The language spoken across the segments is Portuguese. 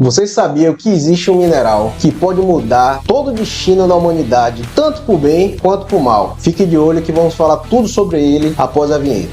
Vocês sabiam que existe um mineral que pode mudar todo o destino da humanidade, tanto por bem quanto por mal? Fique de olho que vamos falar tudo sobre ele após a vinheta.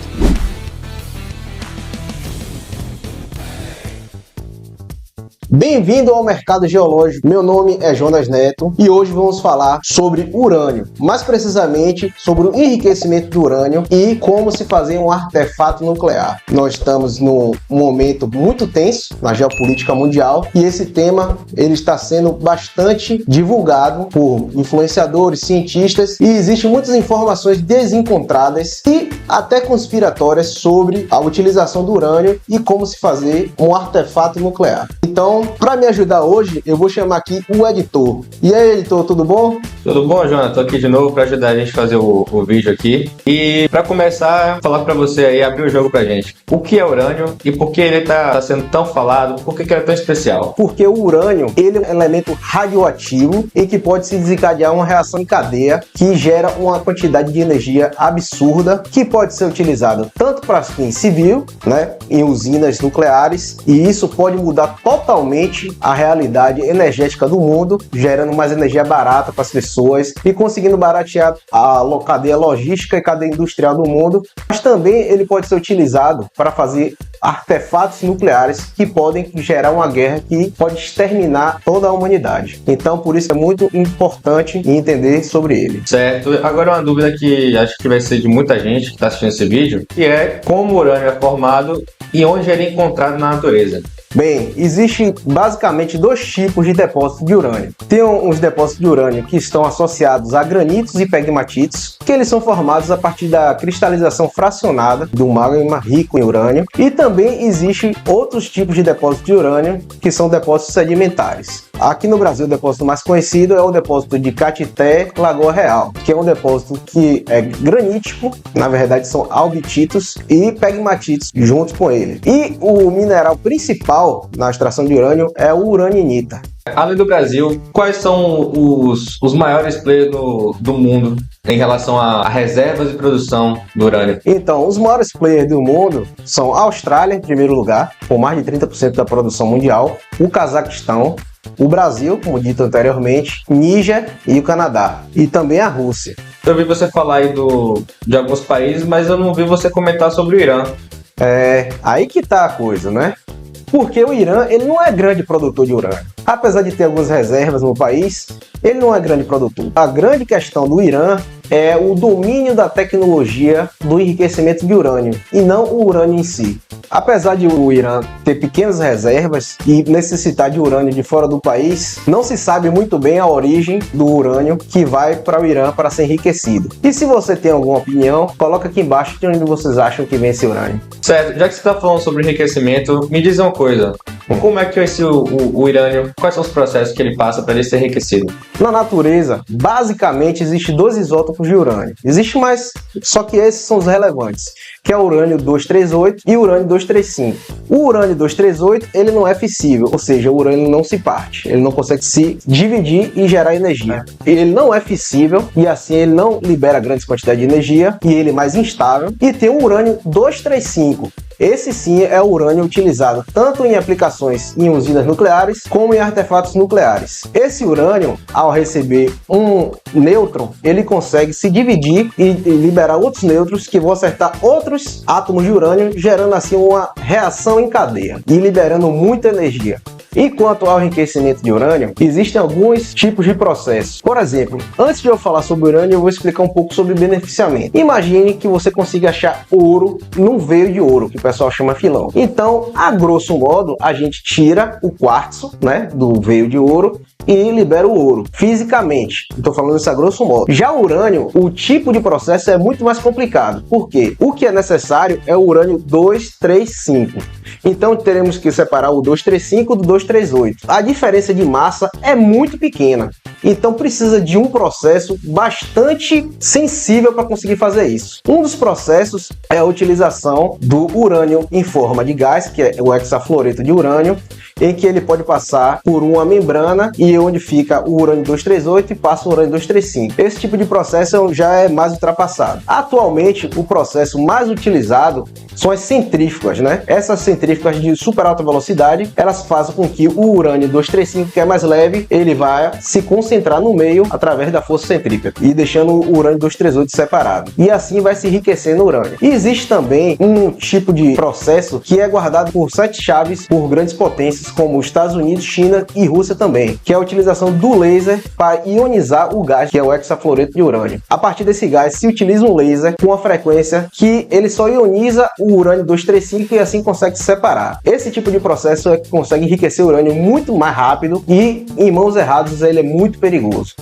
Bem-vindo ao Mercado Geológico, meu nome é Jonas Neto e hoje vamos falar sobre urânio, mais precisamente sobre o enriquecimento do urânio e como se fazer um artefato nuclear. Nós estamos num momento muito tenso na geopolítica mundial e esse tema ele está sendo bastante divulgado por influenciadores, cientistas e existem muitas informações desencontradas e até conspiratórias sobre a utilização do urânio e como se fazer um artefato nuclear. Então, para me ajudar hoje, eu vou chamar aqui o editor. E aí, editor, tudo bom? Tudo bom, Jonas? Tô aqui de novo para ajudar a gente a fazer o vídeo aqui. E para começar, falar para você aí, abrir o jogo pra gente. O que é urânio e por que ele tá sendo tão falado? Por que ele é tão especial? Porque o urânio, ele é um elemento radioativo e que pode se desencadear uma reação em cadeia que gera uma quantidade de energia absurda que pode ser utilizada tanto para fins civil, né, em usinas nucleares, e isso pode mudar totalmente a realidade energética do mundo, gerando mais energia barata para as pessoas e conseguindo baratear a cadeia logística e cadeia industrial do mundo. Mas também ele pode ser utilizado para fazer artefatos nucleares que podem gerar uma guerra que pode exterminar toda a humanidade. Então, por isso é muito importante entender sobre ele. Certo. Agora uma dúvida que acho que vai ser de muita gente que está assistindo esse vídeo, que é como o urânio é formado e onde ele é encontrado na natureza. Bem, existem basicamente dois tipos de depósitos de urânio. Tem uns depósitos de urânio que estão associados a granitos e pegmatitos, que eles são formados a partir da cristalização fracionada do magma rico em urânio. E também existem outros tipos de depósitos de urânio, que são depósitos sedimentares. Aqui no Brasil, o depósito mais conhecido é o depósito de Caetité, Lagoa Real, que é um depósito que é granítico, na verdade são albititos e pegmatitos juntos com ele. E o mineral principal na extração de urânio é o uraninita. Além do Brasil, quais são os maiores players do mundo em relação a reservas e produção do urânio? Então, os maiores players do mundo são a Austrália, em primeiro lugar, com mais de 30% da produção mundial, o Cazaquistão, o Brasil, como dito anteriormente, Níger e o Canadá, e também a Rússia. Eu vi você falar aí de alguns países, mas eu não vi você comentar sobre o Irã. É, aí que tá a coisa, né? Porque o Irã, ele não é grande produtor de urânio. Apesar de ter algumas reservas no país, ele não é grande produtor. A grande questão do Irã é o domínio da tecnologia do enriquecimento de urânio, e não o urânio em si. Apesar de o Irã ter pequenas reservas e necessitar de urânio de fora do país, não se sabe muito bem a origem do urânio que vai para o Irã para ser enriquecido. E se você tem alguma opinião, coloca aqui embaixo de onde vocês acham que vem esse urânio. Certo, já que você está falando sobre enriquecimento, me diz uma coisa. Como é que é o urânio, quais são os processos que ele passa para ele ser enriquecido? Na natureza, basicamente, existem dois isótopos de urânio. Existe mais, só que esses são os relevantes, que é o urânio 238 e o urânio 235. O urânio 238, ele não é fissível, ou seja, o urânio não se parte, ele não consegue se dividir e gerar energia. Ele não é fissível e assim ele não libera grandes quantidades de energia e ele é mais instável. E tem o urânio 235. Esse sim é o urânio utilizado tanto em aplicações em usinas nucleares como em artefatos nucleares. Esse urânio, ao receber um nêutron, ele consegue se dividir e liberar outros nêutrons que vão acertar outros átomos de urânio, gerando assim uma reação em cadeia e liberando muita energia. E quanto ao enriquecimento de urânio, existem alguns tipos de processos. Por exemplo, antes de eu falar sobre urânio, eu vou explicar um pouco sobre beneficiamento. Imagine que você consiga achar ouro num veio de ouro, que o pessoal chama filão. Então, a grosso modo, a gente tira o quartzo, né, do veio de ouro e libera o ouro, fisicamente. Estou falando isso a grosso modo. Já o urânio, o tipo de processo é muito mais complicado. Por quê? O que é necessário é o urânio 235. Então, teremos que separar o 235 do 238. A diferença de massa é muito pequena. Então precisa de um processo bastante sensível para conseguir fazer isso. Um dos processos é a utilização do urânio em forma de gás, que é o hexafluoreto de urânio, em que ele pode passar por uma membrana e onde fica o urânio 238 e passa o urânio 235. Esse tipo de processo já é mais ultrapassado. Atualmente, o processo mais utilizado são as centrífugas, né? Essas centrífugas de super alta velocidade, elas fazem com que o urânio 235, que é mais leve, ele vai se concentrar no meio através da força centrípeta e deixando o urânio 238 separado. E assim vai se enriquecer no urânio. E existe também um tipo de processo que é guardado por 7 chaves por grandes potências como os Estados Unidos, China e Rússia também, que é a utilização do laser para ionizar o gás, que é o hexafluoreto de urânio. A partir desse gás se utiliza um laser com uma frequência que ele só ioniza o urânio 235 e assim consegue se separar. Esse tipo de processo é que consegue enriquecer o urânio muito mais rápido e em mãos erradas ele é muito perigoso.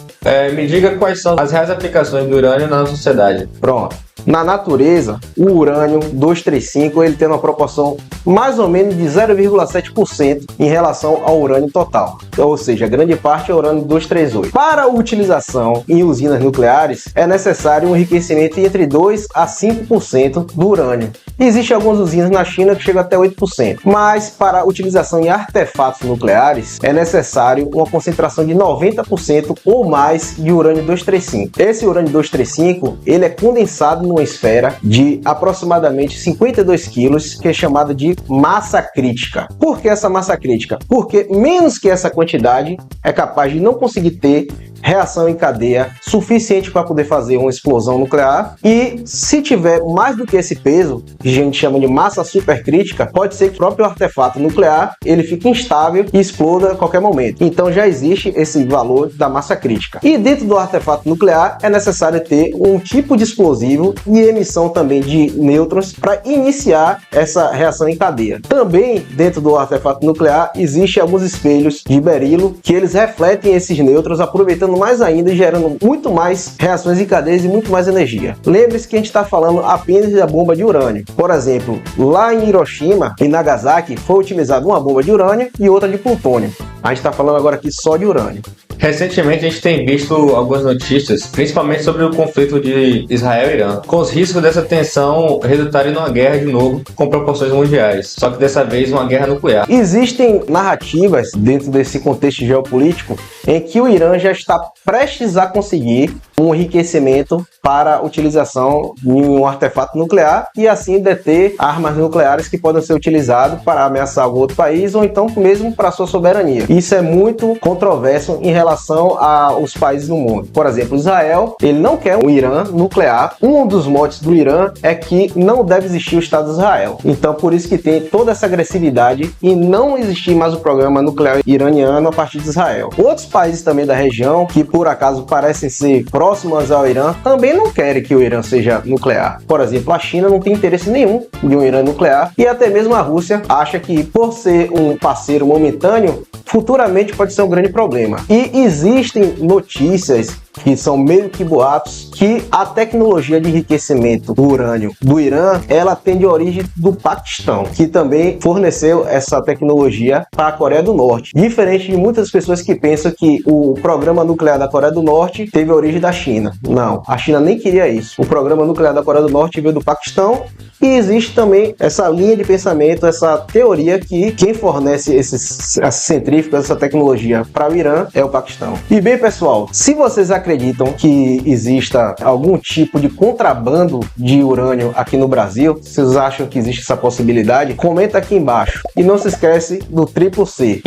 Me diga quais são as reais aplicações do urânio na sociedade. Pronto. Na natureza, o urânio 235 ele tem uma proporção mais ou menos de 0,7% em relação ao urânio total. Ou seja, grande parte é urânio 238. Para a utilização em usinas nucleares, é necessário um enriquecimento entre 2 a 5% do urânio. Existem algumas usinas na China que chegam até 8%. Mas para a utilização em artefatos nucleares, é necessário uma concentração de 90% ou mais de urânio 235. Esse urânio 235 ele é condensado numa esfera de aproximadamente 52 quilos, que é chamada de massa crítica. Por que essa massa crítica? Porque menos que essa quantidade é capaz de não conseguir ter reação em cadeia suficiente para poder fazer uma explosão nuclear, e se tiver mais do que esse peso, que a gente chama de massa supercrítica, pode ser que o próprio artefato nuclear ele fique instável e exploda a qualquer momento. Então já existe esse valor da massa crítica. E dentro do artefato nuclear é necessário ter um tipo de explosivo e emissão também de nêutrons para iniciar essa reação em cadeia. Também dentro do artefato nuclear existem alguns espelhos de berilo que eles refletem esses nêutrons, aproveitando mais ainda e gerando muito mais reações em cadeias e muito mais energia. Lembre-se que a gente está falando apenas da bomba de urânio. Por exemplo, lá em Hiroshima e Nagasaki foi utilizada uma bomba de urânio e outra de plutônio. A gente está falando agora aqui só de urânio. Recentemente a gente tem visto algumas notícias, principalmente sobre o conflito de Israel e Irã, com os riscos dessa tensão resultarem numa guerra de novo com proporções mundiais, só que dessa vez uma guerra nuclear. Existem narrativas dentro desse contexto geopolítico em que o Irã já está prestes a conseguir um enriquecimento para utilização em um artefato nuclear e assim deter armas nucleares que podem ser utilizadas para ameaçar algum outro país ou então mesmo para sua soberania. Isso é muito controverso em relação aos países do mundo. Por exemplo, Israel, ele não quer um Irã nuclear. Um dos motes do Irã é que não deve existir o Estado de Israel. Então, por isso que tem toda essa agressividade e não existir mais o programa nuclear iraniano a partir de Israel. Outros países também da região, que por acaso parecem ser próximos ao Irã, também não querem que o Irã seja nuclear. Por exemplo, a China não tem interesse nenhum de um Irã nuclear e até mesmo a Rússia acha que, por ser um parceiro momentâneo, futuramente pode ser um grande problema. E existem notícias que são meio que boatos, que a tecnologia de enriquecimento do urânio do Irã, ela tem de origem do Paquistão, que também forneceu essa tecnologia para a Coreia do Norte. Diferente de muitas pessoas que pensam que o programa nuclear da Coreia do Norte teve a origem da China. Não, a China nem queria isso. O programa nuclear da Coreia do Norte veio do Paquistão e existe também essa linha de pensamento, essa teoria que quem fornece essas centrífugas, essa tecnologia para o Irã é o Paquistão. E bem, pessoal, se vocês acreditam que exista algum tipo de contrabando de urânio aqui no Brasil, vocês acham que existe essa possibilidade, comenta aqui embaixo. E não se esquece do CCC.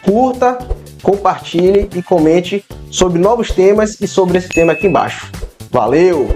Curta, compartilhe e comente sobre novos temas e sobre esse tema aqui embaixo. Valeu!